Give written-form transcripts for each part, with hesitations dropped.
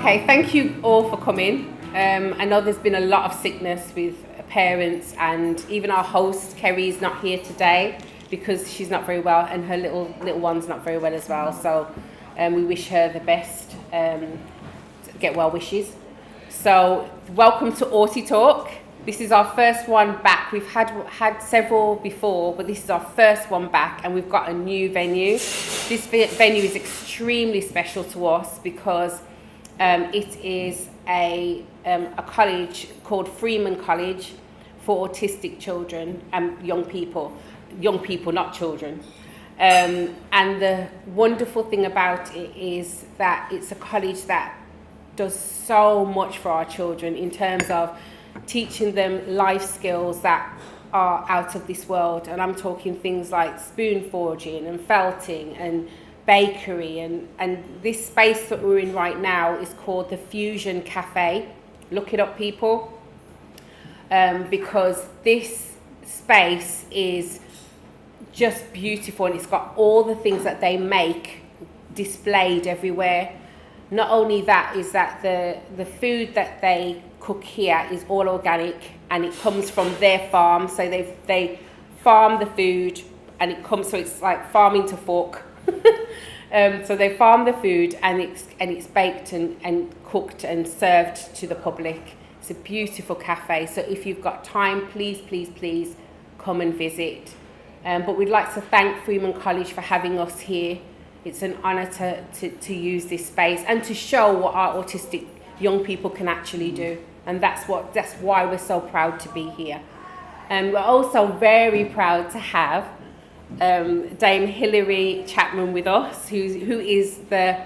Okay, thank you all for coming. I know there's been a lot of sickness with parents, and even our host Kerry's not here today because she's not very well, and her little one's not very well as well. So we wish her the best. Get well wishes. So welcome to AutiTalk. This is our first one back. We've had several before, but this is our first one back, and we've got a new venue. This venue is extremely special to us because it is a college called Freeman College for autistic children and young people, not children. And the wonderful thing about it is that it's a college that does so much for our children in terms of teaching them life skills that are out of this world. And I'm talking things like spoon forging and felting and bakery, and this space that we're in right now is called the Fusion Cafe. Look it up, people, because this space is just beautiful, and it's got all the things that they make displayed everywhere. Not only that, is that the food that they cook here is all organic, and it comes from their farm. So they farm the food, and it comes, so it's like farming to fork. So they farm the food, and it's baked and cooked and served to the public. It's a beautiful cafe. So if you've got time, please come and visit. But we'd like to thank Freeman College for having us here. It's an honour to use this space and to show what our autistic young people can actually do. And that's why we're so proud to be here. And we're also very proud to have Dame Hilary Chapman with us, who is the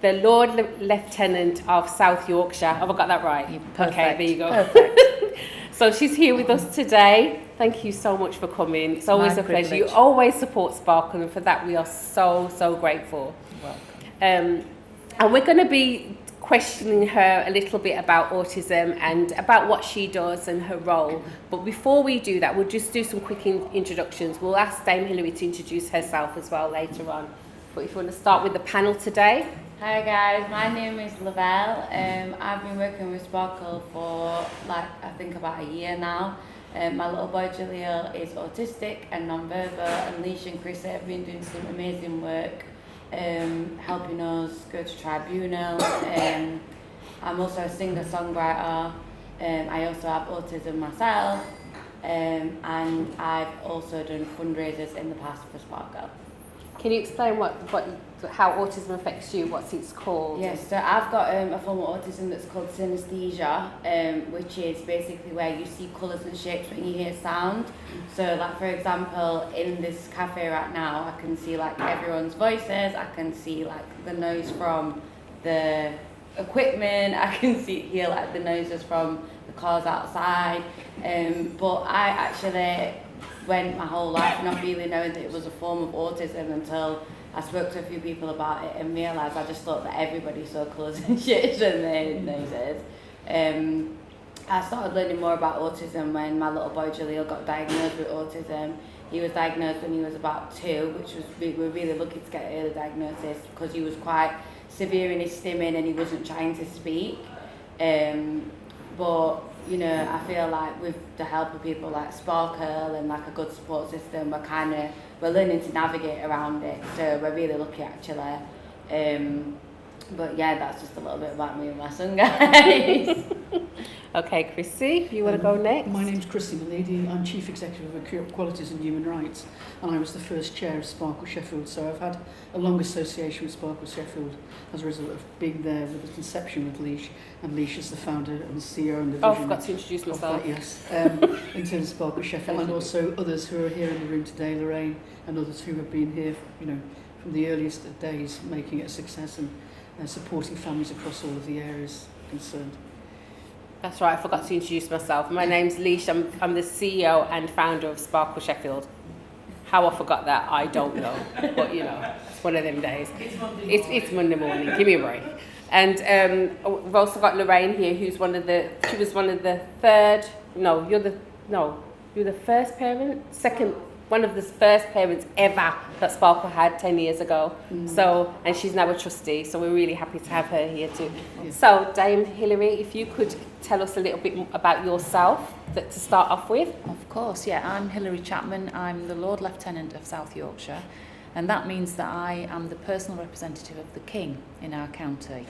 Lord Lieutenant of South Yorkshire. Have I got that right? Perfect. Okay, there you go. Perfect. So she's here with us today. Thank you so much for coming. It's always a pleasure. You always support Sparkle, and for that we are so grateful. Welcome. And we're going to be questioning her a little bit about autism and about what she does and her role. But before we do that, we'll just do some quick introductions. We'll ask Dame Hilary to introduce herself as well later on. But if you want to start with the panel today. Hi guys, my name is Lavelle. I've been working with Sparkle for I think about a year now. My little boy Jaleel is autistic and non-verbal, and Liesje and Chrissy have been doing some amazing work helping us go to tribunal. I'm also a singer-songwriter. I also have autism myself, and I've also done fundraisers in the past for Sparkle. Can you explain how autism affects you? What's it's called? Yes, so I've got a form of autism that's called synesthesia, which is basically where you see colours and shapes when you hear sound. So like for example, in this cafe right now, I can see like everyone's voices, I can see like the noise from the equipment, I can hear like the noises from the cars outside, but I actually went my whole life not really knowing that it was a form of autism until I spoke to a few people about it and realised I just thought that everybody saw colours and shit and they had noises. I started learning more about autism when my little boy Jaleel got diagnosed with autism. He was diagnosed when he was about 2, which was we were really lucky to get an early diagnosis because he was quite severe in his stimming and he wasn't trying to speak. But you know, I feel like with the help of people like Sparkle and like a good support system, we're learning to navigate around it. So we're really lucky actually. But yeah, that's just a little bit about me and my son, guys. Okay, Chrissy, you want to go next? My name's Chrissy Meleady. I'm Chief Executive of Equalities and Human Rights, and I was the first chair of Sparkle Sheffield. So I've had a long association with Sparkle Sheffield as a result of being there with the conception with Liesje, and Liesje is the founder and the CEO and the vision. Oh, I forgot to introduce myself. That, yes, in terms of Sparkle Sheffield, and also others who are here in the room today, Lorraine, and others who have been here, you know, from the earliest days, making it a success and supporting families across all of the areas concerned. That's right, I forgot to introduce myself. My name's Liesje, I'm the CEO and founder of Sparkle Sheffield. How I forgot that, I don't know. But you know, it's one of them days. It's Monday morning, give me a break. And we've also got Lorraine here, she was one of the third, you're the first parent? one of the first parents ever that Sparkle had 10 years ago. So, and she's now a trustee, so we're really happy to have her here too. So, Dame Hilary, if you could tell us a little bit about yourself to start off with. Of course, yeah. I'm Hilary Chapman. I'm the Lord Lieutenant of South Yorkshire, and that means that I am the personal representative of the King in our county.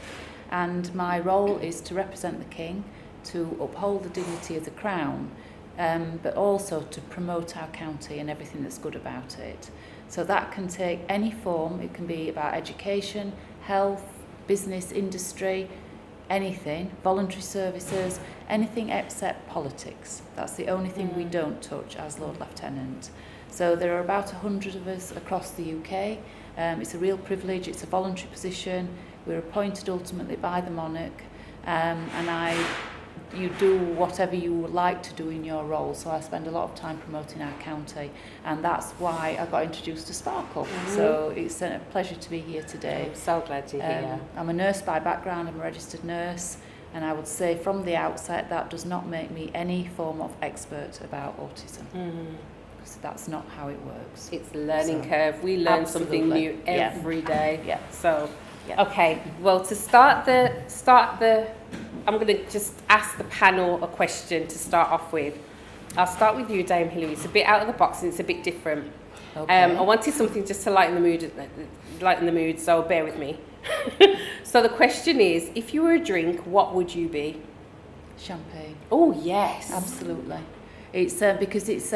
And my role is to represent the King, to uphold the dignity of the Crown, but also to promote our county and everything that's good about it. So that can take any form. It can be about education, health, business, industry, anything, voluntary services, anything except politics. That's the only thing we don't touch as Lord Lieutenant. So there are about 100 of us across the UK. It's a real privilege, it's a voluntary position. We're appointed ultimately by the monarch, and you do whatever you would like to do in your role. So I spend a lot of time promoting our county, and that's why I got introduced to Sparkle. So it's a pleasure to be here today. I'm so glad to hear. I'm a nurse by background, I'm a registered nurse, and I would say from the outset that does not make me any form of expert about autism. So that's not how it works. It's a learning curve. We learn something new every day. Yeah. So, okay. Well, to start the, I'm going to just ask the panel a question to start off with. I'll start with you, Dame Hilary. It's a bit out of the box and it's a bit different. Okay. I wanted something just to lighten the mood. So bear with me. So the question is, if you were a drink, what would you be? Champagne. Oh yes, Absolutely. It's because it's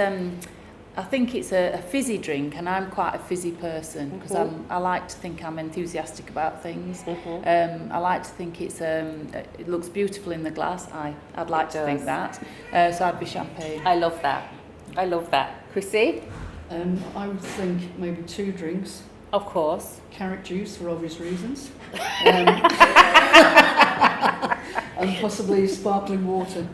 I think it's a fizzy drink, and I'm quite a fizzy person because I like to think I'm enthusiastic about things. I like to think it looks beautiful in the glass. I'd like to think that. So I'd be champagne. I love that. Chrissy? I would think maybe 2 drinks. Of course. Carrot juice for obvious reasons. And possibly sparkling water.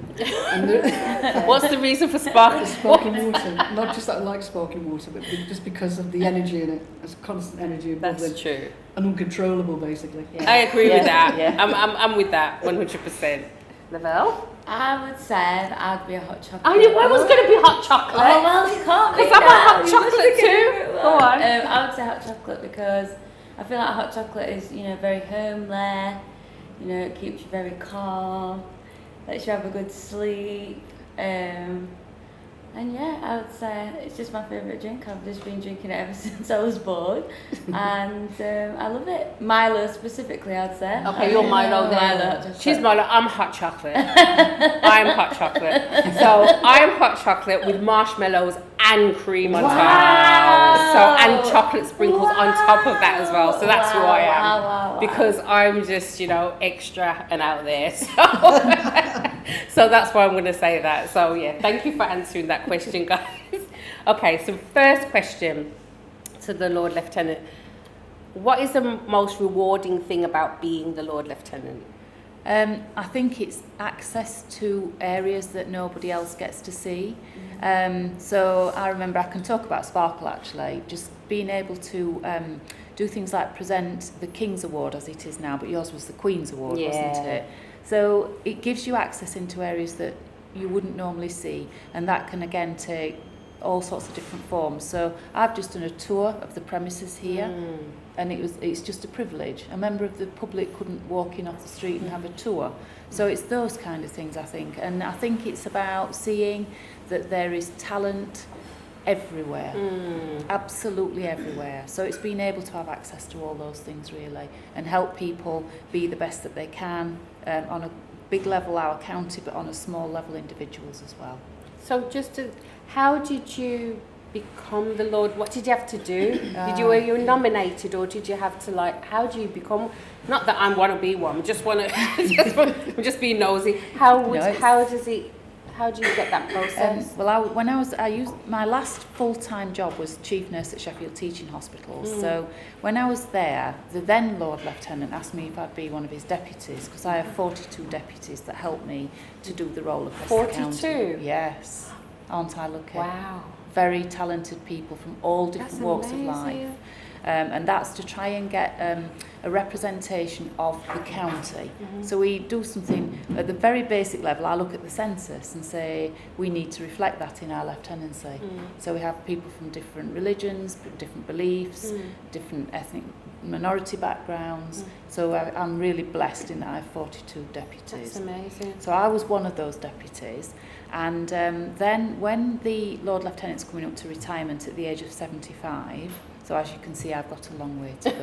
And What's the reason for sparkling? Sparkling water. Not just that I like sparkling water, but just because of the energy in it. There's constant energy and bubbling. That's true. And uncontrollable, basically. I agree with that. I'm with that 100%. Lavelle? I would say that I'd be a hot chocolate. I knew I was going to be hot chocolate. Oh, well, you can't be. Because I'm a hot You must chocolate be too. Go on. I would say hot chocolate because I feel like hot chocolate is, very homely. It keeps you very calm, lets you have a good sleep. And yeah, I would say it's just my favourite drink. I've just been drinking it ever since I was born. And I love it. Milo specifically, I'd say. Okay, you're Milo then. Milo. She's Milo. I'm hot chocolate. I'm hot chocolate. So I'm hot chocolate with marshmallows and cream on top. So and chocolate sprinkles on top of that as well. So that's who I am. Wow. Because I'm just, extra and out there. So that's why I'm going to say that. So yeah, thank you for answering that question, guys. Okay, so first question to the Lord Lieutenant. What is the most rewarding thing about being the Lord Lieutenant? I think it's access to areas that nobody else gets to see. So I remember, I can talk about Sparkle actually, just being able to do things like present the King's Award as it is now, but yours was the Queen's Award, wasn't it? So it gives you access into areas that you wouldn't normally see, and that can again take all sorts of different forms. So I've just done a tour of the premises here, and it's just a privilege. A member of the public couldn't walk in off the street and have a tour. So it's those kind of things, I think. And I think it's about seeing that there is talent everywhere, absolutely everywhere. So it's being able to have access to all those things really, and help people be the best that they can on a big level, our county, but on a small level, individuals as well. So how did you become the Lord? What did you have to do? Were you nominated, or did you have to how do you become? Not that I want to be one. Just want to. I'm just being nosy. How do you get that process? I used my last full-time job was chief nurse at Sheffield Teaching Hospitals. So when I was there, the then Lord Lieutenant asked me if I'd be one of his deputies, because I have 42 deputies that help me to do the role across the county. 42? Yes. Aren't I lucky? Wow. Very talented people from all different walks of life. and that's to try and get a representation of the county. So we do something at the very basic level. I look at the census and say we need to reflect that in our lieutenancy. So we have people from different religions, different beliefs, different ethnic minority backgrounds. So I'm really blessed in that I have 42 deputies. That's amazing. So I was one of those deputies, and then when the Lord Lieutenant's coming up to retirement at the age of 75, so as you can see I've got a long way to go,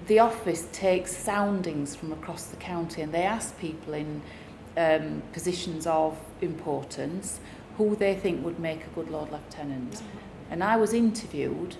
the office takes soundings from across the county, and they ask people in positions of importance who they think would make a good Lord Lieutenant. And I was interviewed.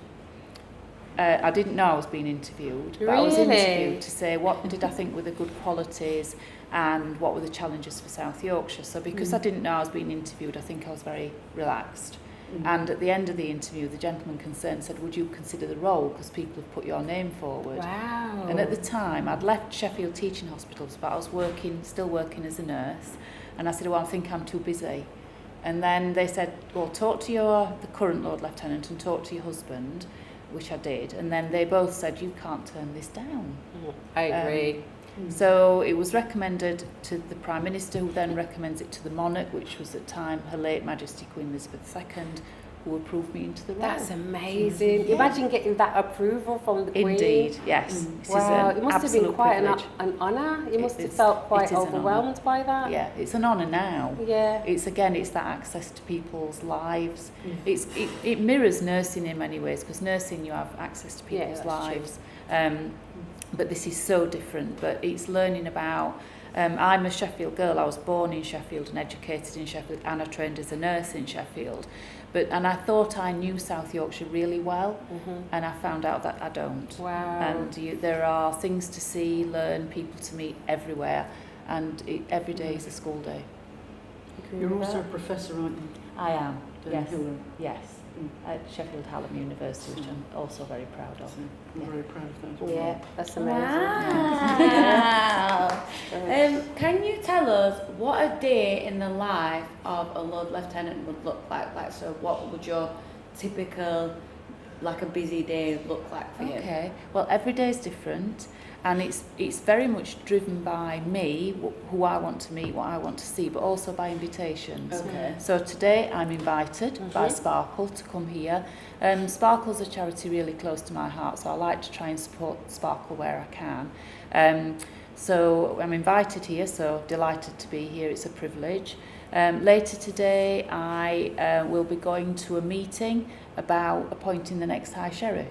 I didn't know I was being interviewed, but I was interviewed to say what did I think were the good qualities and what were the challenges for South Yorkshire. So because I didn't know I was being interviewed, I think I was very relaxed. And at the end of the interview, the gentleman concerned said, would you consider the role because people have put your name forward? Wow. And at the time, I'd left Sheffield Teaching Hospitals, but I was still working as a nurse. And I said, well, I think I'm too busy. And then they said, well, talk to the current Lord Lieutenant and talk to your husband, which I did. And then they both said, you can't turn this down. I agree. So it was recommended to the Prime Minister, who then recommends it to the monarch, which was at the time Her late Majesty Queen Elizabeth II, who approved me into the role. That's amazing. Imagine getting that approval from the Queen. Indeed, yes. Wow, it must have been quite an honour. You must have felt quite overwhelmed by that. Yeah, it's an honour now. Yeah. It's that access to people's lives. It mirrors nursing in many ways, because nursing you have access to people's lives. But this is so different. But it's learning about. I'm a Sheffield girl. I was born in Sheffield and educated in Sheffield, and I trained as a nurse in Sheffield. And I thought I knew South Yorkshire really well, and I found out that I don't. Wow. And there are things to see, learn, people to meet everywhere, and every day is a school day. You're also a professor, aren't you? I am, yes. Hilary. Yes. At Sheffield Hallam University, which I'm also very proud of. I'm very proud of that. Yeah, that's amazing. Wow. Can you tell us what a day in the life of a Lord Lieutenant would look like? Like, so what would your typical, like a busy day look like for you? Okay, well, every day is different, and it's very much driven by me, who I want to meet, what I want to see, but also by invitations. Okay. So today I'm invited by Sparkle to come here. Sparkle's a charity really close to my heart, so I like to try and support Sparkle where I can. So I'm invited here, so delighted to be here, it's a privilege. Later today I will be going to a meeting about appointing the next High Sheriff,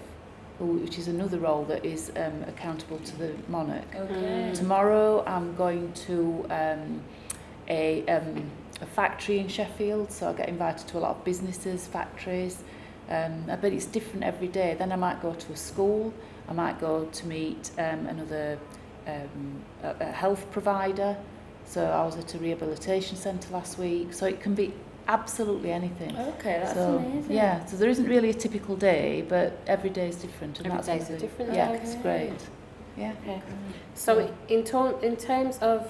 which is another role that is accountable to the monarch. Okay. Tomorrow I'm going to a factory in Sheffield, so I get invited to a lot of businesses, factories, but it's different every day. Then I might go to a school, I might go to meet another a health provider. So I was at a rehabilitation centre last week, so it can be absolutely anything. Okay, that's amazing. Yeah, so there isn't really a typical day, but every day is different. And Every day's a different day. Yeah, it's great. Yeah. Okay. So in terms of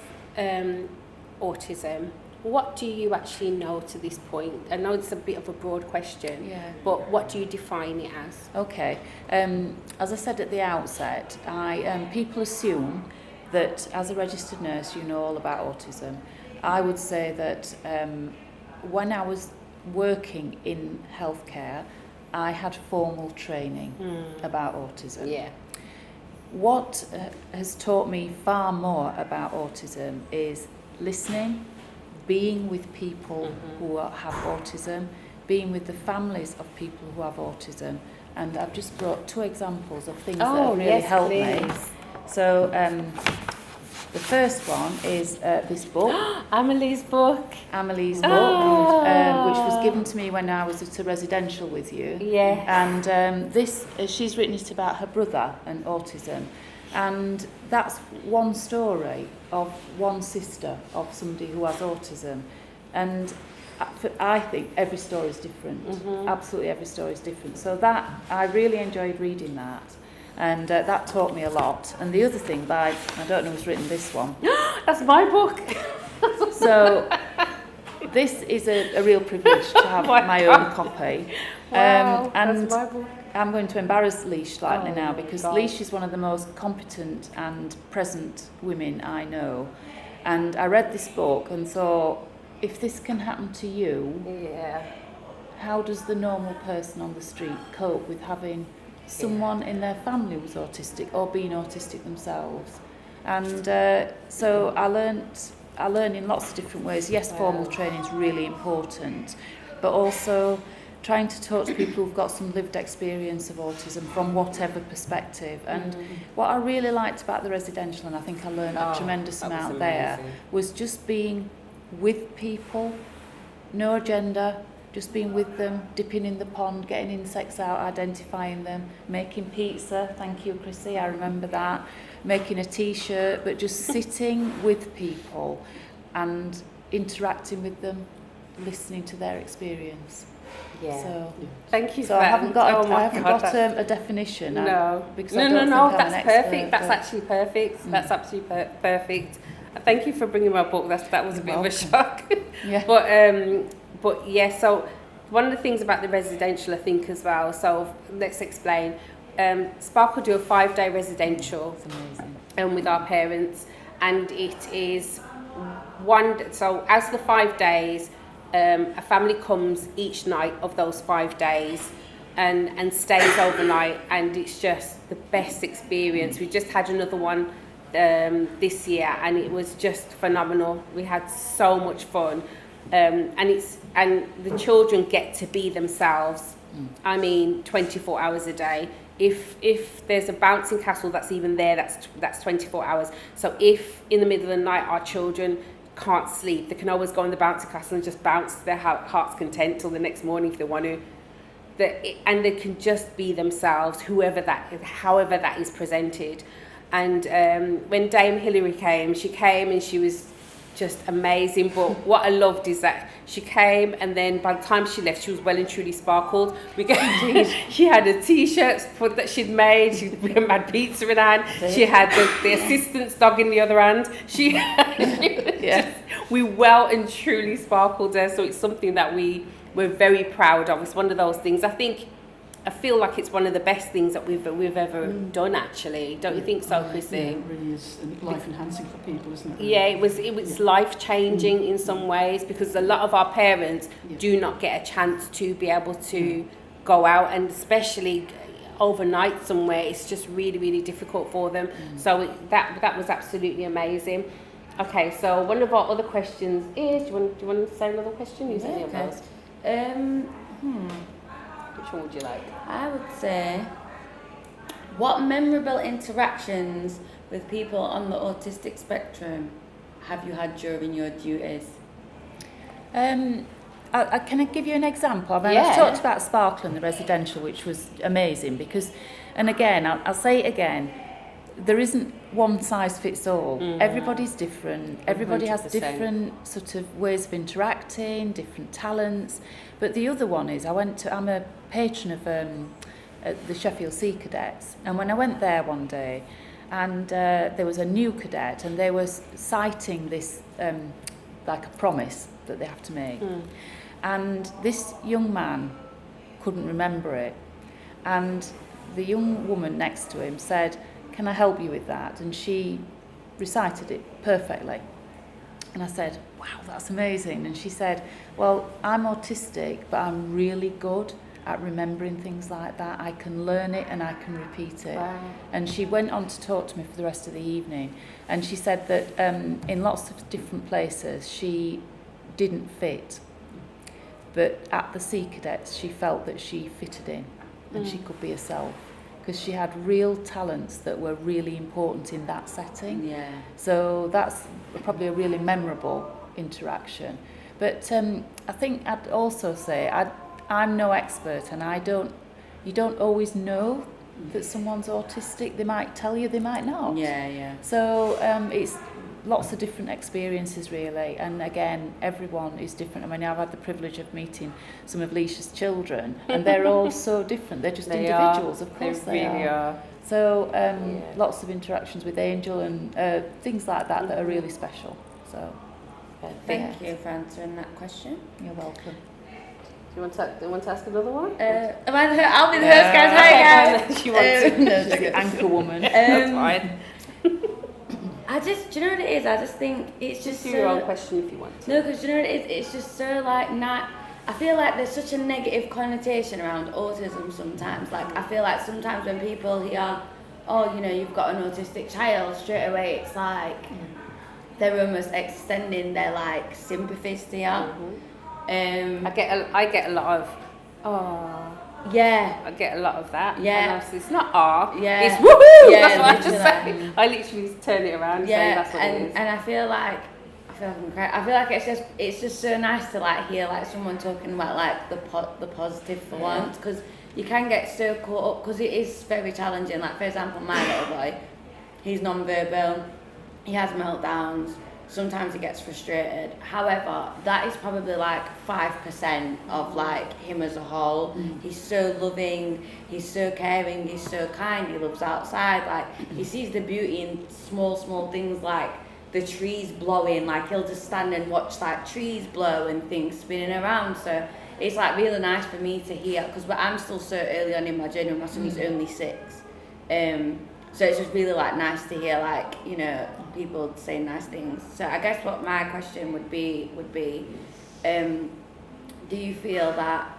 autism, what do you actually know to this point? I know it's a bit of a broad question, but what do you define it as? Okay. As I said at the outset, people assume that as a registered nurse you know all about autism. I would say that when I was working in healthcare, I had formal training about autism. Yeah. What has taught me far more about autism is listening, being with people who have autism, being with the families of people who have autism. And I've just brought 2 examples of things that have really helped me. So the first one is this book. Amelie's book. Amelie's book, which was given to me when I was at a residential with you. Yeah. And she's written it about her brother and autism. And that's one story of one sister of somebody who has autism. And I think every story is different. Absolutely every story is different. So that, I really enjoyed reading that. And that taught me a lot. And the other thing I don't know who's written this one. That's my book. So this is a real privilege to have my own copy. Wow, and that's my book. I'm going to embarrass Liesje slightly now, my because God. Liesje is one of the most competent and present women I know. And I read this book and thought, if this can happen to you, Yeah. how does the normal person on the street cope with having someone in their family who's autistic or being autistic themselves? And so I learn in lots of different ways. Yes, formal training is really important, but also trying to talk to people who've got some lived experience of autism from whatever perspective. And what I really liked about the residential, and I think I learned a tremendous amount there, was just being with people, no agenda, just being with them, dipping in the pond, getting insects out, identifying them, making pizza, thank you Chrissy, I remember that, making a t-shirt, but just sitting with people and interacting with them, listening to their experience. Yeah. So, Thank you so for I that. haven't got, my I haven't God, got a definition. No. Because I don't No, think I'm that's an perfect. expert, That's but- actually perfect. That's absolutely perfect. Thank you for bringing my book. That was a bit of a shock. Yeah. But yeah, so one of the things about the residential, I think, as well, so let's explain. Sparkle do a 5-day residential with our parents, and it is so as the 5 days, a family comes each night of those 5 days and stays overnight, and it's just the best experience. We just had another one this year, and it was just phenomenal. We had so much fun, and the children get to be themselves. I mean, 24 hours a day. If there's a bouncing castle that's even there, that's 24 hours. So if in the middle of the night our children can't sleep, they can always go in the bouncing castle and just bounce to their heart's content till the next morning if they want to. And they can just be themselves, however that is presented. And when Dame Hilary came and she was just amazing. But what I loved is that she came, and then by the time she left, she was well and truly sparkled. She had a t-shirt that she'd made. She had pizza in her hand. She had the assistant's dog in the other hand. We well and truly sparkled her. So it's something that we're very proud of. It's one of those things. I feel like it's one of the best things that we've ever done, actually. Don't you think so, Chrissy? Yeah, it really is life enhancing for people, isn't it? Yeah, it was life changing in some ways, because a lot of our parents do not get a chance to be able to go out, and especially overnight somewhere. It's just really, really difficult for them. So that was absolutely amazing. Okay, so one of our other questions is, do you want to say another question? Use any of those? Which one would you like? I would say, what memorable interactions with people on the autistic spectrum have you had during your duties? Can I give you an example? I've talked about Sparkle and the residential, which was amazing because, and again, I'll say it again, there isn't one size fits all. Everybody's different. Everybody 100%. Has different sort of ways of interacting, different talents. But the other one is, I'm a patron of the Sheffield Sea Cadets, and when I went there one day, and there was a new cadet, and they were citing this like a promise that they have to make, and this young man couldn't remember it, and the young woman next to him said, "Can I help you with that?" And she recited it perfectly. And I said, "Wow, that's amazing." And she said, "Well, I'm autistic, but I'm really good at remembering things like that. I can learn it and I can repeat it." Wow. And she went on to talk to me for the rest of the evening. And she said that in lots of different places she didn't fit. But at the Sea Cadets, she felt that she fitted in and she could be herself, because she had real talents that were really important in that setting. Yeah. So that's probably a really memorable interaction. But I think I'd also say I'm no expert, and you don't always know that someone's autistic. They might tell you, they might not. Yeah. So it's lots of different experiences really, and again, everyone is different. I mean, I've had the privilege of meeting some of Liesje's children, and they're all so different. They're just individuals, of course they really are. So lots of interactions with Angel and things like that that are really special. So Perfect. Thank you for answering that question. You're welcome. Do you want to ask another one? I'll be the host, guys. Hi, guys. She wants to. No, She's the anchor woman. That's fine. Do you know what it is? I just think it's just do so... your own question if you want to. No, because do you know what it is? It's just so, like, not... I feel like there's such a negative connotation around autism sometimes. Like, I feel like sometimes when people hear, oh, you know, you've got an autistic child, straight away it's like they're almost extending their, like, sympathies to you. I get a lot of, oh... Yeah. I get a lot of that. Yeah. And it's not yeah. it's woohoo! Yeah, that's what I just literally. say. I literally just turn it around and say that's what it is. And I feel like I'm crying. I feel like it's just so nice to like hear like someone talking about like the positive for once, because you can get so caught up, because it is very challenging. Like, for example, my little boy, he's non-verbal, he has meltdowns, sometimes he gets frustrated. However, that is probably like 5% of like him as a whole. He's so loving, he's so caring, he's so kind, he loves outside, like he sees the beauty in small things, like the trees blowing. Like, he'll just stand and watch like trees blow and things spinning around. So it's like really nice for me to hear, because I'm still so early on in my journey. My son is only 6, so it's just really like nice to hear, like, you know, people say nice things. So I guess what my question would be do you feel that,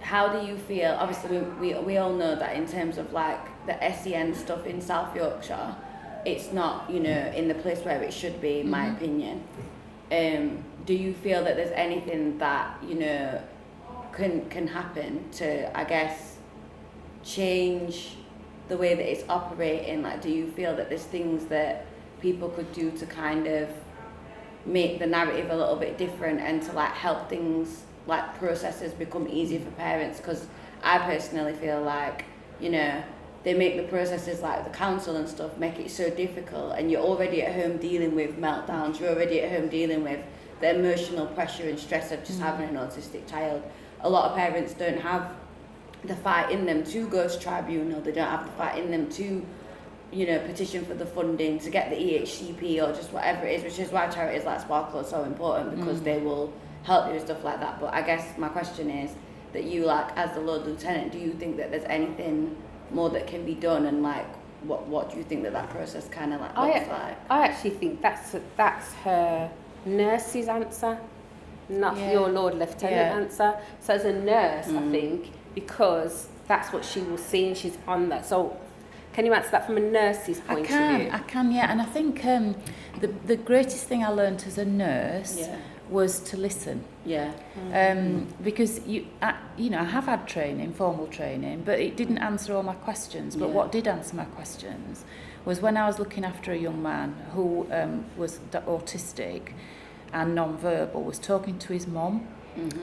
how do you feel, obviously we all know that in terms of like the SEN stuff in South Yorkshire, it's not, you know, in the place where it should be, in my opinion. Do you feel that there's anything that, you know, can happen to, I guess, change the way that it's operating? Like, do you feel that there's things that people could do to kind of make the narrative a little bit different, and to like help things, like processes, become easier for parents? Because I personally feel like, you know, they make the processes, like the council and stuff, make it so difficult, and you're already at home dealing with meltdowns, you're already at home dealing with the emotional pressure and stress of just having an autistic child. A lot of parents don't have the fight in them to go to tribunal, they don't have the fight in them to, you know, petition for the funding, to get the EHCP or just whatever it is, which is why charities like Sparkle are so important, because they will help you with stuff like that. But I guess my question is that you, like, as the Lord Lieutenant, do you think that there's anything more that can be done, and like what do you think that process kind of like looks like? I actually think that's her nurse's answer, not your Lord Lieutenant answer. So as a nurse, I think, because that's what she will see and she's on that. So can you answer that from a nurse's point of view? I can, yeah. And I think the greatest thing I learnt as a nurse was to listen. Yeah. Because I have had training, formal training, but it didn't answer all my questions. But what did answer my questions was when I was looking after a young man who was autistic and non-verbal, was talking to his mum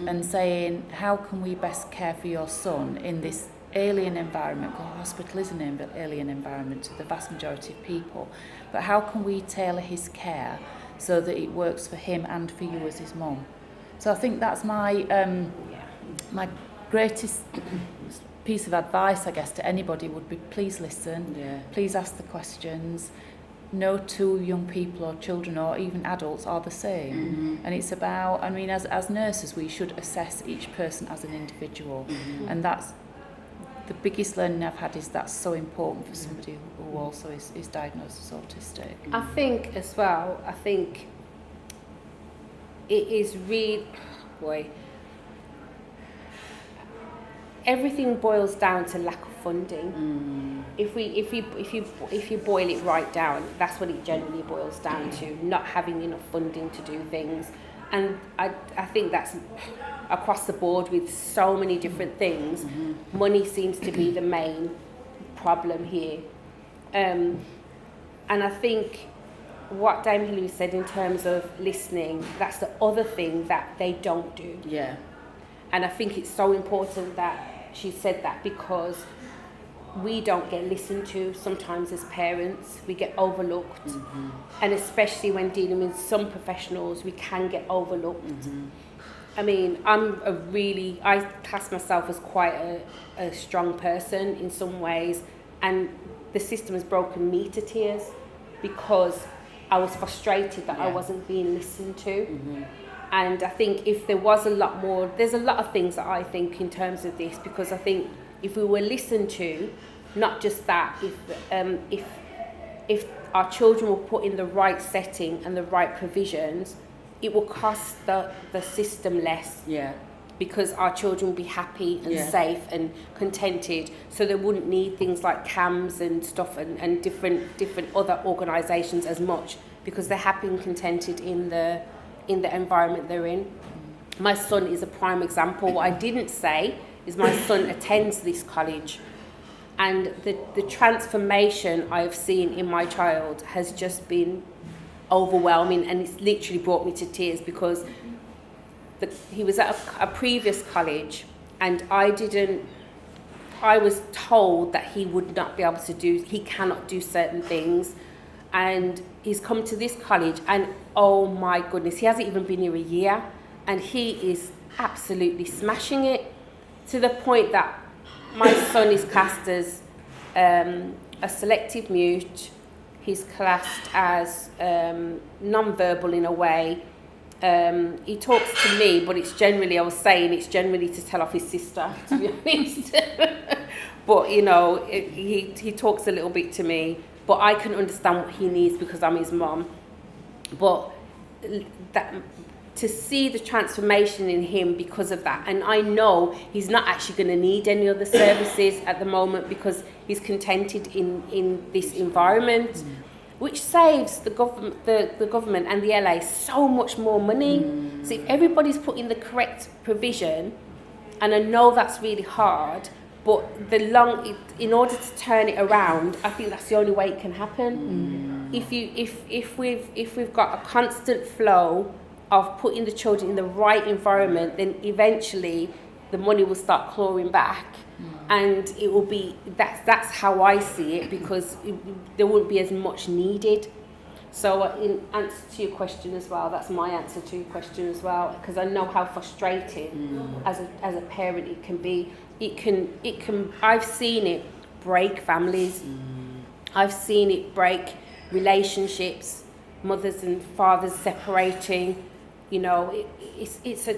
and saying, how can we best care for your son in this alien environment? Because hospital is an alien environment to the vast majority of people. But how can we tailor his care so that it works for him and for you as his mum? So I think that's my my greatest piece of advice, I guess, to anybody would be, please listen, please ask the questions. No two young people or children or even adults are the same. And it's about, I mean, as nurses, we should assess each person as an individual. And that's the biggest learning I've had, is that's so important for somebody who also is diagnosed as autistic. I think as well, it is really, everything boils down to lack of funding. If you boil it right down, that's what it generally boils down to, not having enough funding to do things. And I think that's across the board with so many different things. Money seems to be the main problem here. And I think what Dame Hilary said in terms of listening, that's the other thing that they don't do. Yeah. And I think it's so important that she said that, because we don't get listened to sometimes as parents. We get overlooked. And especially when dealing with some professionals, we can get overlooked. I mean, I class myself as quite a strong person in some ways, and the system has broken me to tears, because I was frustrated that I Yeah. wasn't being listened to. Mm-hmm. And I think if there was a lot more, there's a lot of things that I think in terms of this, because I think if we were listened to, not just that, if our children were put in the right setting and the right provisions, it will cost the system less, Yeah. because our children will be happy and Yeah. safe and contented, so they wouldn't need things like CAMS and stuff and different other organisations as much, because they're happy and contented in the environment they're in. My son is a prime example. What I didn't say is my son attends this college, and the transformation I've seen in my child has just been overwhelming, and it's literally brought me to tears, because he was at a previous college, and I was told that he would not be able to he cannot do certain things, and he's come to this college, and oh my goodness, he hasn't even been here a year, and he is absolutely smashing it, to the point that my son is classed as a selective mute. He's classed as non-verbal in a way. He talks to me, but it's generally to tell off his sister, to be honest. But, you know, he talks a little bit to me, but I can understand what he needs because I'm his mum. But to see the transformation in him because of that, and I know he's not actually going to need any other services at the moment, because he's contented in this environment, which saves the government and the LA so much more money. So if everybody's put in the correct provision, and I know that's really hard, but in order to turn it around, I think that's the only way it can happen. If we've got a constant flow of putting the children in the right environment, then eventually the money will start clawing back, and it will be that's how I see it, because there wouldn't be as much needed. So in answer to your question as well, that's my answer to your question as well, because I know how frustrating as a parent it can be. It can I've seen it break families. I've seen it break relationships, mothers and fathers separating. You know, it's a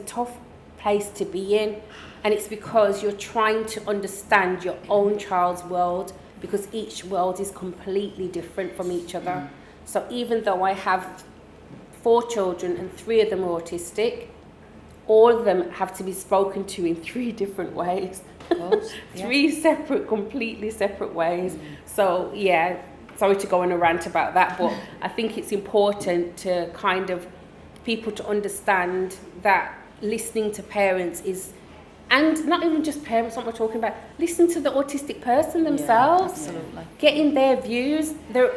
tough place to be in, and it's because you're trying to understand your own child's world, because each world is completely different from each other. So even though I have 4 children and 3 of them are autistic, all of them have to be spoken to in 3 different ways. Of course, yeah. 3 completely separate ways. So yeah, sorry to go on a rant about that, but I think it's important to kind of people to understand that listening to parents is, and not even just parents, what we're talking about, listen to the autistic person themselves, Absolutely. getting their views.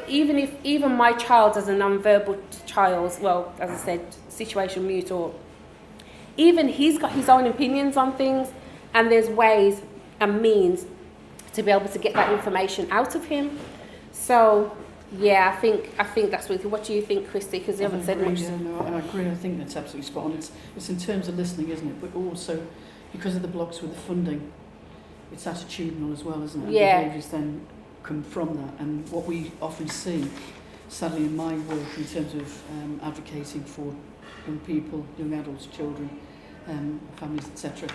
Even my child as a non-verbal child, well, as I said, situation mute, or even he's got his own opinions on things, and there's ways and means to be able to get that information out of him. So yeah, I think that's what do you think, Chrissy? Because you haven't said much. Yeah, no, I agree. I think that's absolutely spot on. It's in terms of listening, isn't it? But also because of the blocks with the funding, it's attitudinal as well, isn't it? Yeah. And behaviours then come from that. And what we often see, sadly in my work in terms of advocating for young people, young adults, children, families, etc.,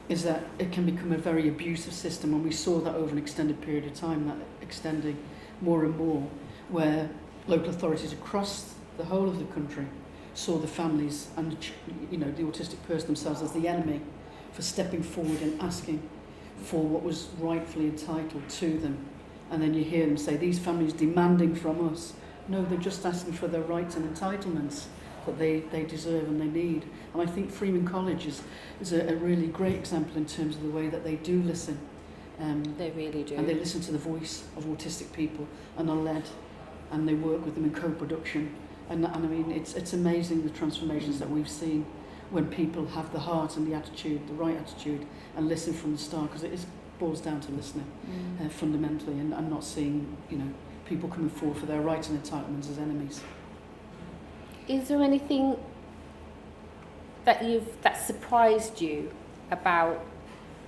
is that it can become a very abusive system. And we saw that over an extended period of time, that extending more and more, where local authorities across the whole of the country saw the families and the autistic person themselves as the enemy for stepping forward and asking for what was rightfully entitled to them. And then you hear them say, these families demanding from us. No, they're just asking for their rights and entitlements that they deserve and they need. And I think Freeman College is a really great example in terms of the way that they do listen. They really do. And they listen to the voice of autistic people and are led, and they work with them in co-production. And I mean, it's amazing the transformations that we've seen when people have the heart and the attitude, the right attitude, and listen from the start, because it boils down to listening fundamentally, and not seeing people coming forward for their rights and entitlements as enemies. Is there anything that surprised you about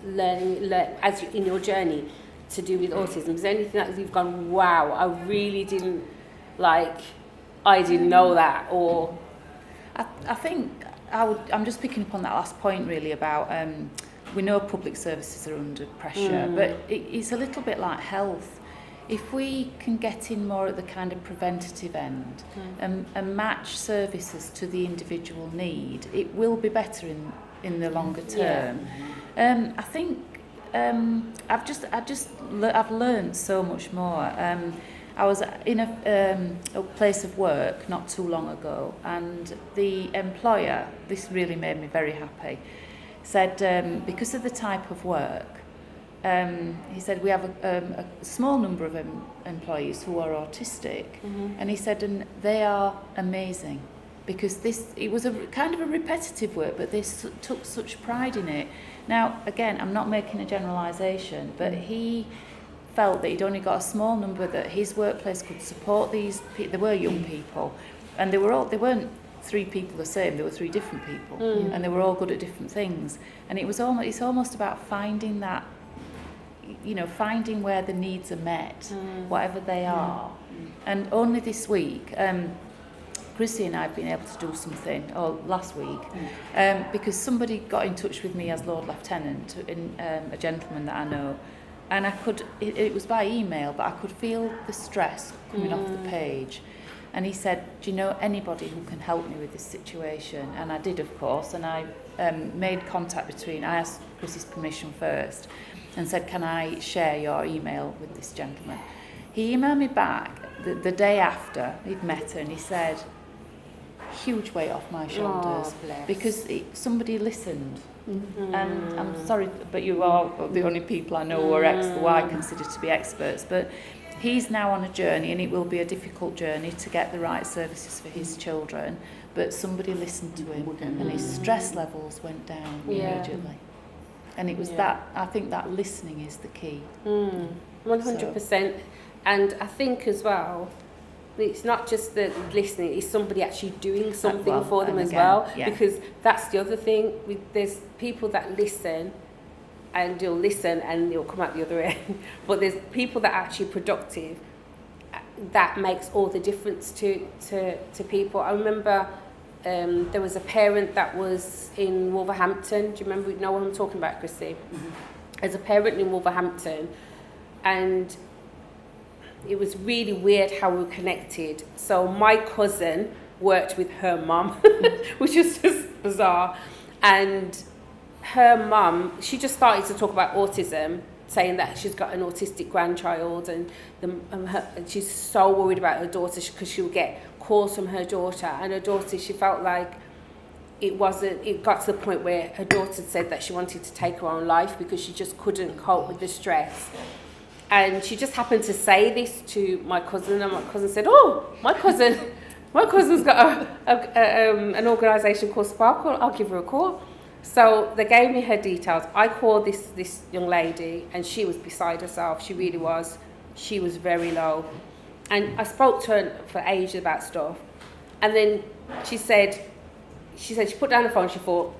learning as in your journey to do with autism? Is there anything that you've gone, wow, I really didn't like, I didn't know that, or... I think I'm just picking up on that last point really about we know public services are under pressure, but it's a little bit like health. If we can get in more at the kind of preventative end and match services to the individual need, it will be better in the longer term. I think I've learned so much more. I was in a place of work not too long ago, and the employer, this really made me very happy, said because of the type of work, he said we have a small number of employees who are autistic, and he said, and they are amazing, because it was a kind of a repetitive work, but they took such pride in it. Now, again, I'm not making a generalisation, but he felt that he'd only got a small number that his workplace could support these people. They were young people, and they weren't three people the same, they were three different people, and they were all good at different things. And it's almost about finding that, finding where the needs are met, whatever they are. And only this week, Chrissy and I have been able to do something, or last week, because somebody got in touch with me as Lord Lieutenant, a gentleman that I know, and it was by email, but I could feel the stress coming off the page. And he said, do you know anybody who can help me with this situation? And I did, of course, and I made contact I asked Chrissy's permission first, and said, can I share your email with this gentleman? He emailed me back the day after he'd met her, and he said, huge weight off my shoulders, because somebody listened. And I'm sorry, but you are the only people I know who I consider to be experts, but he's now on a journey, and it will be a difficult journey to get the right services for his children, but somebody listened to him, and his stress levels went down immediately. And it was that, I think that listening is the key. 100%. And I think as well, it's not just the listening, it's somebody actually doing something for them as well. Yeah. Because that's the other thing. There's people that listen, and you'll listen and you'll come out the other end. But there's people that are actually productive. That makes all the difference to people. I remember there was a parent that was in Wolverhampton. Do you know what I'm talking about, Chrissy? As a parent in Wolverhampton, and it was really weird how we were connected. So my cousin worked with her mum, which was just bizarre. And her mum, she just started to talk about autism, saying that she's got an autistic grandchild, and she's so worried about her daughter because she'll get calls from her daughter. And her daughter, she felt like it got to the point where her daughter said that she wanted to take her own life because she just couldn't cope with the stress. And she just happened to say this to my cousin, and my cousin said, my cousin's got an organisation called Sparkle, I'll give her a call. So they gave me her details. I called this young lady, and she was beside herself. She really was. She was very low. And I spoke to her for ages about stuff. And then she put down the phone, she thought,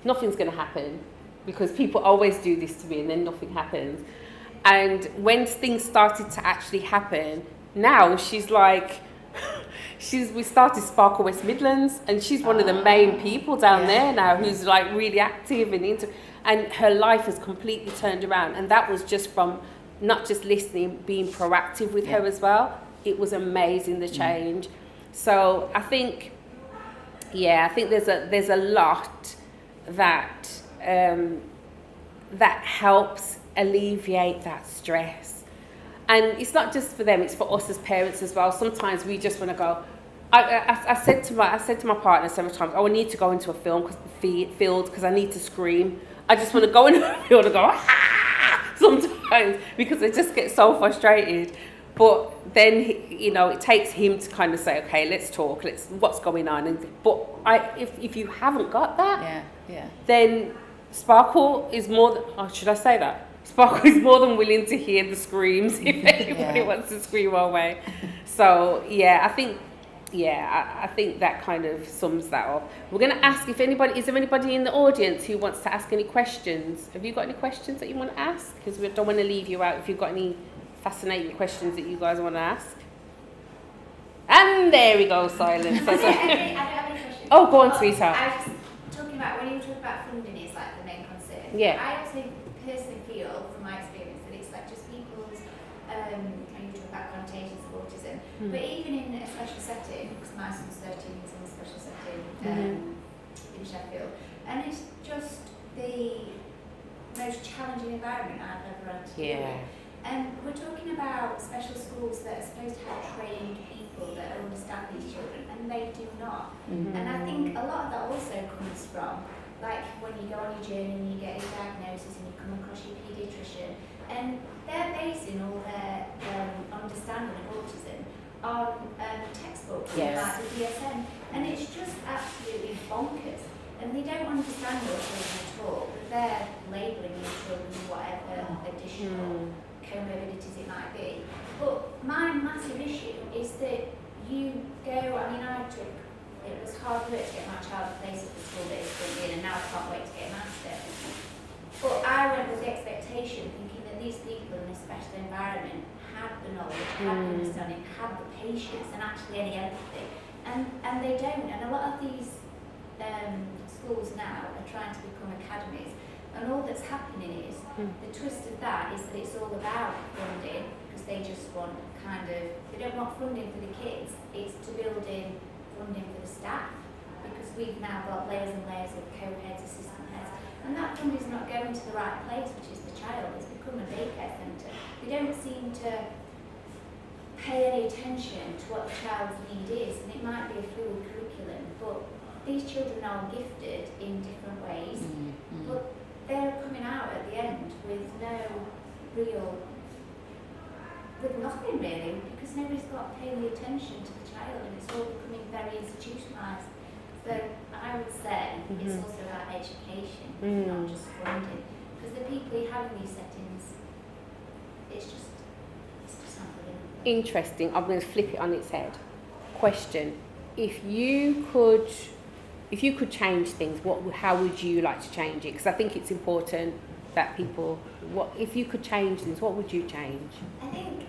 nothing's going to happen, because people always do this to me and then nothing happens. And when things started to actually happen, now she's like, we started Sparkle West Midlands, and she's one of the main people down there now who's like really active and her life has completely turned around. And that was just from not just listening, being proactive with her as well. It was amazing, the change. So I think there's a lot that helps alleviate that stress. And it's not just for them, it's for us as parents as well. Sometimes we just want to go. I said to my partner several times, I need to go into a field because I need to scream. I just want to go into a field and go sometimes, because I just get so frustrated. But then it takes him to kind of say, okay, let's talk. What's going on? But if you haven't got that, then Sparkle is more than. Should I say that? Sparkle is more than willing to hear the screams if anybody wants to scream our way. So I think that kind of sums that up. We're going to ask is there anybody in the audience who wants to ask any questions? Have you got any questions that you want to ask? Because we don't want to leave you out if you've got any fascinating questions that you guys want to ask. And there we go, silence. I don't have any questions. Oh, go on, But sweetheart. I was talking about, when you talk about funding is like the main concern. Yeah. I also personally feel, from my experience, that it's like just people's, when you talk about connotations of autism, but even in a special setting, because my son's 13, he's in a special setting in Sheffield, and it's just the most challenging environment I've ever had to deal with. And we're talking about special schools that are supposed to have trained people that understand these children, and they do not. And I think a lot of that also comes from, like, when you go on your journey and you get a diagnosis and you come across your paediatrician, and they're basing all their understanding of autism on textbooks like the DSM, and it's just absolutely bonkers. And they don't understand autism at all, but they're labelling these children with whatever additional comorbidities it might be. But my massive issue is that you go, I mean, it was hard work to get my child a place at the school that he's been in, and now I can't wait to get him out of it. But I went with the expectation, thinking that these people in a special environment had the knowledge, had the understanding, had the patience, and actually any empathy. And they don't. And a lot of these schools now are trying to become academies. And all that's happening is, the twist of that is that it's all about funding, because they just want they don't want funding for the kids, it's to build in funding for the staff, because we've now got layers and layers of co-heads, assistant heads, and that funding's not going to the right place, which is the child. It's become a daycare centre. They don't seem to pay any attention to what the child's need is, and it might be a fluid curriculum, but these children are gifted in different ways, but they're coming out at the end with with nothing really, because nobody's got paying the attention to the child, and it's all becoming very institutionalised. So I would say it's also about education, not just funding, because the people you have in these settings, it's just not brilliant. Interesting. I'm going to flip it on its head. Question: If you could change things, how would you like to change it? Because I think it's important that people. If you could change things, what would you change? I think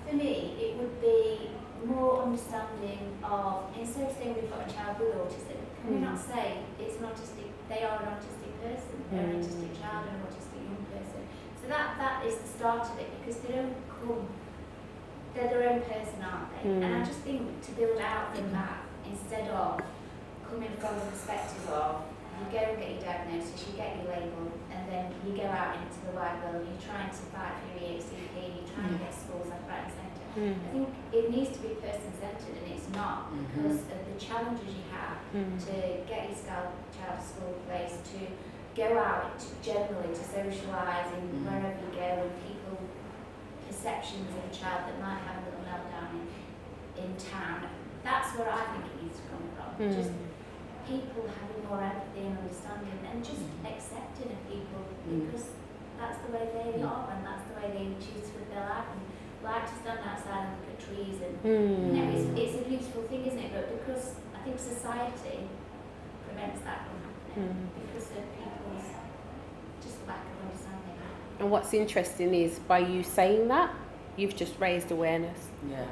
for me it would be more understanding of, instead of saying we've got a child with autism, can we not say it's an autistic? They are an autistic person. They're an autistic child and an autistic young person. So that is the start of it, because they don't come. They're their own person, aren't they? And I just think to build out from that, instead of coming from the perspective of you go and get your diagnosis, you get your label, and then you go out into the wide world and you're trying to fight for your EHCP, you're trying to get schools left, right and centre. I think it needs to be person-centred, and it's not, because of the challenges you have to get your child to school place, to go out generally to socialise in wherever you go, and people perceptions of a child that might have a little meltdown in town. That's where I think it needs to come from. Just people having more empathy and understanding, and just accepting of people, because that's the way they are, and that's the way they choose to live their life, and like to stand outside and look at trees, and you know, it's a beautiful thing, isn't it? But because I think society prevents that from happening, because of people's just lack of understanding. And what's interesting is, by you saying that, you've just raised awareness. Yeah.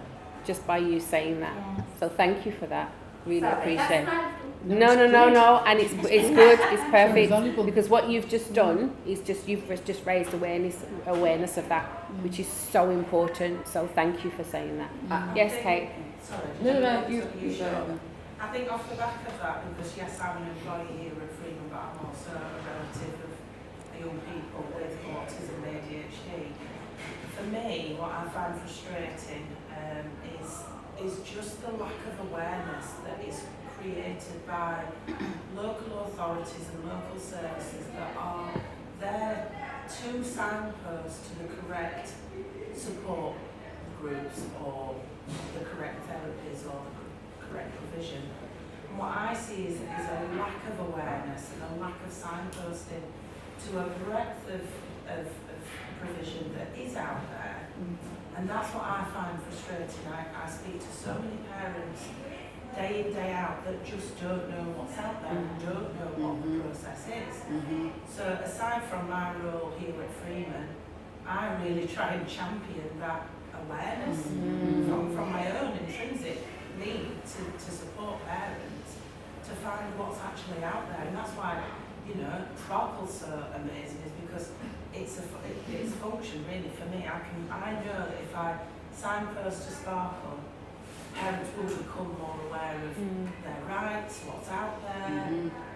Just by you saying that. Yes. So thank you for that. Really Sorry, appreciate it. that's No, and it's good, it's perfect, valuable. because what you've just done is you've just raised awareness of that, which is so important. So thank you for saying that. Yes, Kate. Sorry. No, you sure. I think off the back of that, because yes, I'm an employee here at Freeman, but I'm also a relative of young people with autism and ADHD. For me, what I find frustrating is just the lack of awareness that is created by local authorities and local services that are there to signpost to the correct support groups or the correct therapies or the correct provision. And what I see is a lack of awareness and a lack of signposting to a breadth of provision that is out there. And that's what I find frustrating. I speak to so many parents day in, day out that just don't know what's out there and don't know what the process is. So aside from my role here at Freeman, I really try and champion that awareness from my own intrinsic so amazing is because it's a function really for me. I know that if I signpost to Sparkle, parents will become more aware of their rights, what's out there,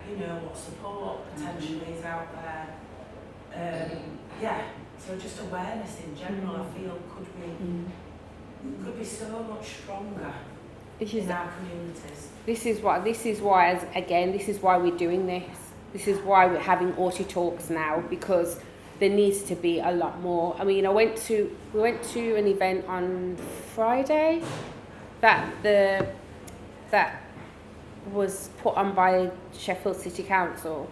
you know, what support potentially is out there. So just awareness in general, I feel could be so much stronger in our communities. This is why we're doing this. This is why we're having AutiTalks now, because there needs to be a lot more. I mean, we went to an event on Friday that was put on by Sheffield City Council,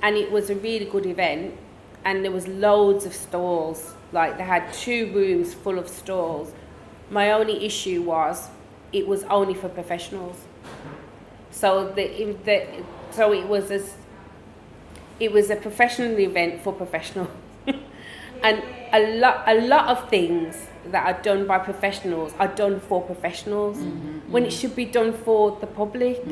and it was a really good event, and there was loads of stalls. Like, they had 2 rooms full of stalls. My only issue was it was only for professionals. So it was a professional event for professionals. And a lot of things that are done by professionals are done for professionals when it should be done for the public.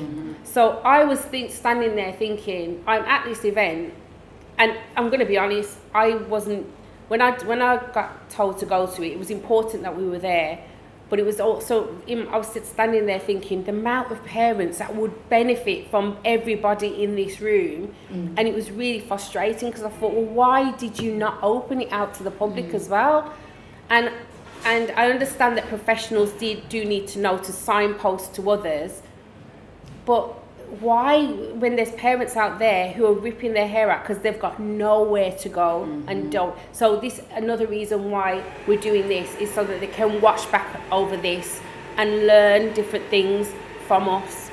So I was standing there thinking, I'm at this event, and I'm going to be honest, I wasn't, when I got told to go to it, it was important that we were there. But it was also, I was standing there thinking the amount of parents that would benefit from everybody in this room. And it was really frustrating, because I thought, well, why did you not open it out to the public as well? And I understand that professionals do need to know to signpost to others. But why, when there's parents out there who are ripping their hair out because they've got nowhere to go and don't? So this, another reason why we're doing this is so that they can watch back over this and learn different things from us.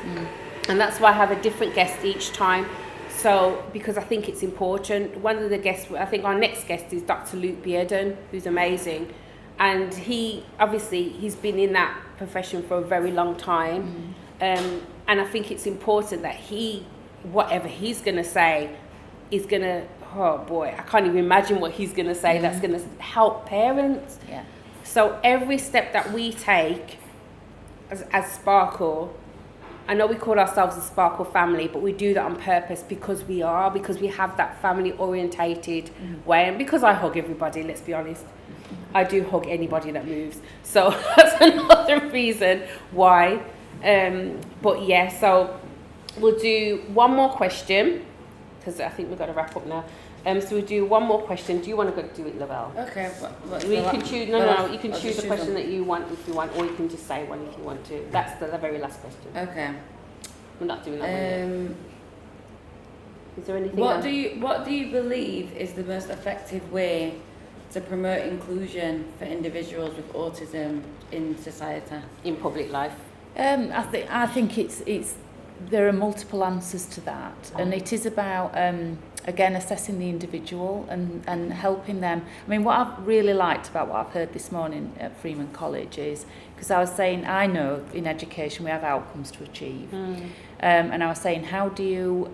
And that's why I have a different guest each time. So, because I think it's important. One of the guests, I think our next guest is Dr. Luke Bearden, who's amazing. And he's been in that profession for a very long time. And I think it's important that whatever he's going to say is going to, oh boy, I can't even imagine what he's going to say that's going to help parents. Yeah. So every step that we take as Sparkle, I know we call ourselves a Sparkle family, but we do that on purpose because we have that family orientated way, and because I hug everybody, let's be honest. I do hug anybody that moves. So that's another reason why. But yeah, so we'll do one more question, because I think we've got to wrap up now. So we'll do one more question. Do you want to go do it, Lavelle? Okay. You can choose. No. You can choose the question that you want if you want, or you can just say one if you want to. That's the very last question. Okay. We're not doing that one yet. Is there anything? What do you believe is the most effective way to promote inclusion for individuals with autism in society? In public life? I think it's there are multiple answers to that, and it is about again assessing the individual and helping them. I mean, what I've really liked about what I've heard this morning at Freeman College is, because I was saying, I know in education we have outcomes to achieve, and I was saying, how do you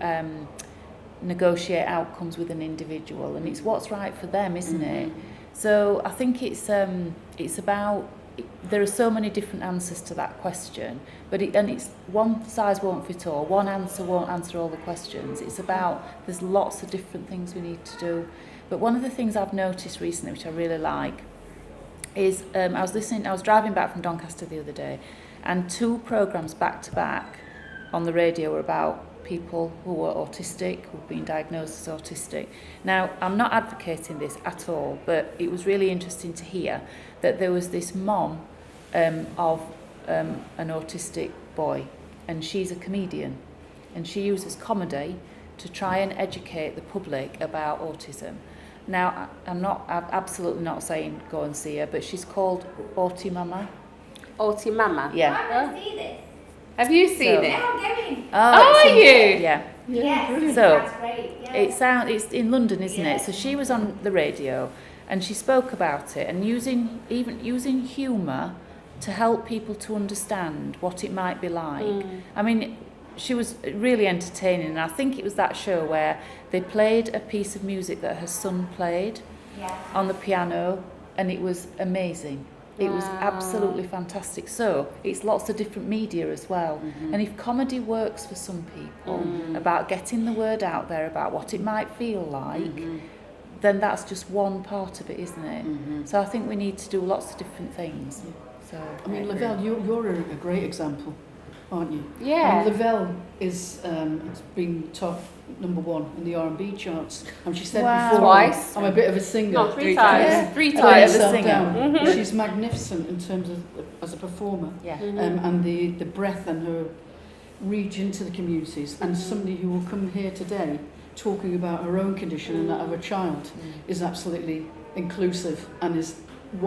negotiate outcomes with an individual? And it's what's right for them, isn't it? So I think it's about, there are so many different answers to that question, but it's one size won't fit all. One answer won't answer all the questions. It's about, there's lots of different things we need to do. But one of the things I've noticed recently, which I really like, is I was driving back from Doncaster the other day, and 2 programmes back to back on the radio were about people who were autistic, who've been diagnosed as autistic. Now, I'm not advocating this at all, but it was really interesting to hear that there was this mom of an autistic boy, and she's a comedian, and she uses comedy to try and educate the public about autism. Now, I'm absolutely not saying go and see her, but she's called Autimama. Autimama? Yeah. I want to see this. Have you seen it? Yeah, I'm going. Are you? Yeah. Yes, So, that's great. Yeah. it's in London, isn't Yeah. it? So she was on the radio, and she spoke about it, and using humour to help people to understand what it might be like. I mean, she was really entertaining, and I think it was that show where they played a piece of music that her son played on the piano, and it was amazing. It was Wow. absolutely fantastic. So it's lots of different media as well. Mhm. And if comedy works for some people, Mm. about getting the word out there about what it might feel like, then that's just one part of it, isn't it? Mhm. So I think we need to do lots of different things. So I mean, Lavelle, you're a great example, aren't you? I Yeah. mean, Lavelle is it's been top #1 in the R&B charts. And she said Wow. before, Twice. I'm a bit of a singer. No, three times. Yeah. Three I let times. a myself singer. down. Mhm. She's magnificent in terms of as a performer, yeah. and the breadth and her reach into the communities. And somebody who will come here today talking about her own condition and that of a child is absolutely inclusive and is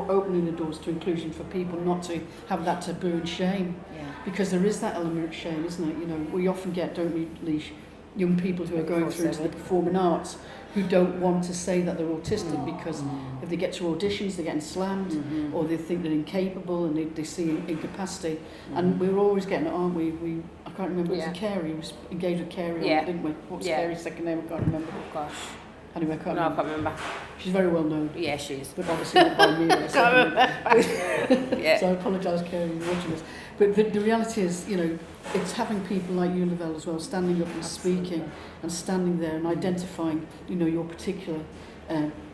opening the doors to inclusion for people not to have that taboo and shame. Yeah. Because there is that element of shame, isn't it? You know, we often get, don't we, Liesje, young people who are going through into the performing arts who don't want to say that they're autistic because if they get to auditions, they're getting slammed or they think they're incapable and they see incapacity. And we're always getting it, aren't we? I can't remember, it was Kerry, we was engaged with Kerry, Yeah. didn't we? What's Yeah. Kerry's second name? I can't remember. Oh gosh. Anyway, I can't No, I remember. can't remember. She's very well known, Yeah, she is. but obviously not by me. I second Yeah. So I apologise, Kerry, for watching this. But the reality is, you know, it's having people like you, Lavelle, as well, standing up and speaking and standing there and identifying, you know, your particular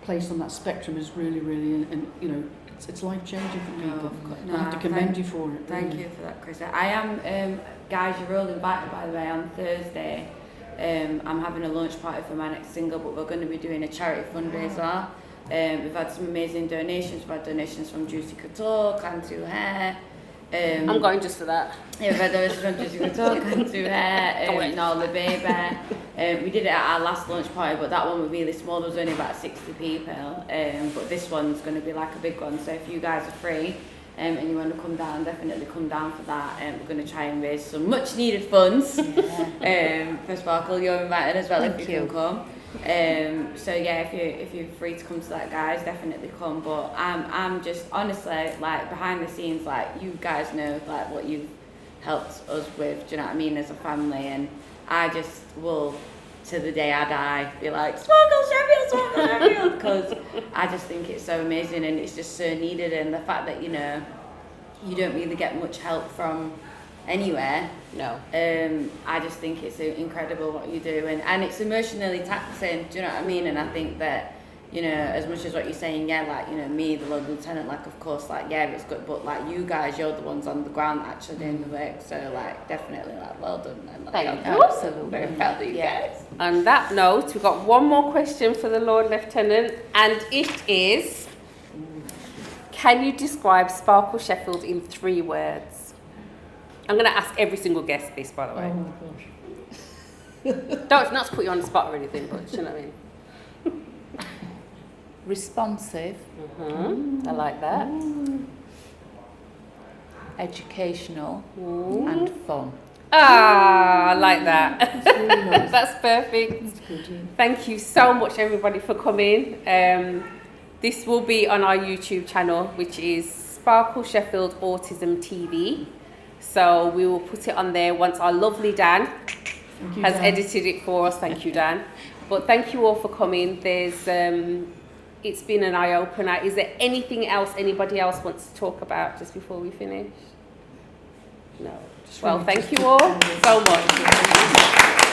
place on that spectrum is really, really, and you know, it's life-changing for people. No, I have to commend you for it. Thank you for that, Chris. I am, guys, you're all invited, by the way, on Thursday. I'm having a launch party for my next single, but we're going to be doing a charity fundraiser. We've had some amazing donations. We've had donations from Juicy Couture, Cantu Hair. I'm going just for that. Yeah, we've had donations from Juicy Couture, Cantu Hair, Nala Baby. We did it at our last launch party, but that one was really small. There was only about 60 people. But this one's going to be like a big one. So if you guys are free, and you want to come down, definitely come down for that. We're going to try and raise some much needed funds for Sparkle. You're invited as well. If you can come. So yeah, if you're free to come to that, guys, definitely come. But I'm just honestly, like, behind the scenes, like, you guys know like what you've helped us with. Do you know what I mean, as a family? And I just will, to the day I die, be like, Sparkle Sheffield, because I just think it's so amazing and it's just so needed. And the fact that, you know, you don't really get much help from anywhere. No. I just think it's incredible what you do, and it's emotionally taxing. Do you know what I mean? And I think that, you know, as much as what you're saying, yeah, like, you know, me, the Lord Lieutenant, like, of course, like, yeah, it's good, but like, you guys, you're the ones on the ground actually doing the work. So like, definitely, like, well done. And like, Thank I'm you. absolutely very proud of you guys. On that note, we've got one more question for the Lord Lieutenant, and it is: can you describe Sparkle Sheffield in 3 words? I'm going to ask every single guest this, by the way. Oh my gosh. Not to put you on the spot or anything, but you know what I mean. Responsive, I like that. educational, and fun. Ah, I like that. That's really nice. That's perfect. That's good, yeah. Thank you so much, everybody, for coming. This will be on our YouTube channel, which is Sparkle Sheffield Autism TV. So we will put it on there once our lovely Dan Thank you, has Dan. edited it for us. Thank you, Dan. But thank you all for coming. There's, it's been an eye-opener. Is there anything else anybody else wants to talk about just before we finish? No. Well, thank you all so much.